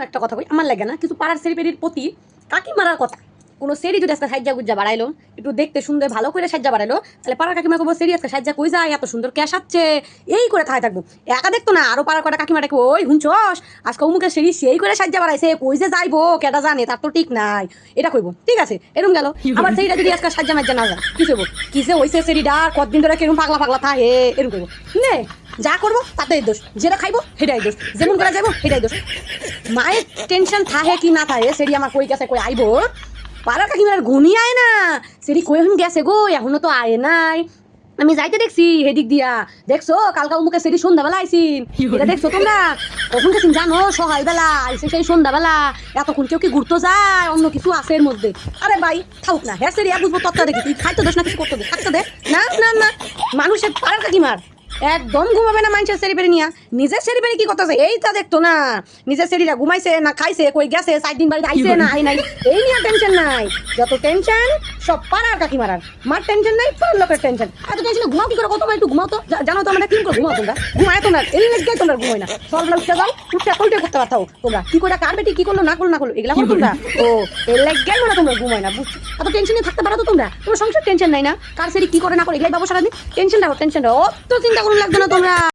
একটা কথা কই, আমার লাগে না কিছু পাড়ার সেরিপেরির প্রতি কাকি মারার কথা। কোনো সেরি যদি আজকে সাজ্জা গুজ্জা বাড়াইলো, একটু দেখতে সুন্দর ভালো করে সাজ্জা বাড়াইলো, তাহলে পাড়ার কাকিমা কবো সেরি আজকে সাজ্জা কই যায়, এত সুন্দর কে সাজছে, এই করে থাকায় থাকবো। একা দেখতো না, আরো পাড়ার কটা কাকিমা দেখবো, ওই হুঁচস আজকে অমুকের সেরি সেই করে সাজ্জা বাড়াইছে, কই যে যাইবো কেটা জানে, তার তো ঠিক নাই। এটা কইবো ঠিক আছে, এরম গেল। আবার সেরিটা যদি আজকে সাজ্জা মাজ্জা না যায়, কি করবো, কিসে হইছে সেরিটা, কতদিন ধরে কেরম পাগলা পাগলা থাকে, এরম করবো। নে যা করবো তাতে দোষ, যেটা খাইবো সেটাই দোষ, যেমন করে যাবো সেটাই দোষ। মায়ের টেনশন থাকে কি না থাকে, সেরি আমার কই গেছে কই আইবো, পাড়ার কাকিমার ঘুমিয়ে আয় না, সেরি কই এখন গেছে গো, এখনো তো আয় নাই। আমি যাইতে দেখছি হেদিক দিয়া, দেখছো কালকা মুখে সেরি সন্ধ্যাবেলা আইসিন, এটা দেখছো তোমরা কখন গেছিন জানো, সকালবেলা আইসে সেই সন্ধ্যাবেলা, এতক্ষণ কেউ কি ঘুরতে যায়, অন্য কিছু আছে এর মধ্যে। আরে ভাই থাকুক না, হ্যাঁ সেরি বুঝবো তত্ত্বা দেখি, তুই খাইতে দোষ না কিছু করতে দে, থাকতে দে। না না না, মানুষের পাড়ার কাকিমার একদম ঘুমাবে না মানুষের সেরি পেরে নিয়া, নিজের সেরি পেরে কি করতেছে এইটা দেখতো না, নিজের সেরিটা ঘুমাইছে না খাইছে, কই গেছে 4 দিন বাড়িতে আইছে না আই নাই, এই নিয়ে টেনশন নাই। যত টেনশন সব পাড়ার কাকি মারার, মার টেনশন নাই, পাড়ার লোকের টেনশন। এত টেনশন ঘুমাও কি করে, কত একটু ঘুমাও তো, জানো তো আমরা কি করে ঘুমাও তোমরা, ঘুমায় তোমরা এর লেগে তোমরা ঘুমাই না, সকালবেলা উঠতে যাও, উঠতে কলটে করতে পারতাও তোমরা, কি করে কার বেটি কি করলো না করলো না করলো এগুলা করো তোমরা, ও এর লেগে মানে তোমরা ঘুমাই না, বুঝছো। এত টেনশনে থাকতে পারো তো তোমরা, তোমার সংসার টেনশন নাই না, কার সেরি কি করে না করে এগুলাই বাবু সারাদিন টেনশন রাখো, টেনশন রাখো, অত চিন্তা করুন লাগবে না তোমরা।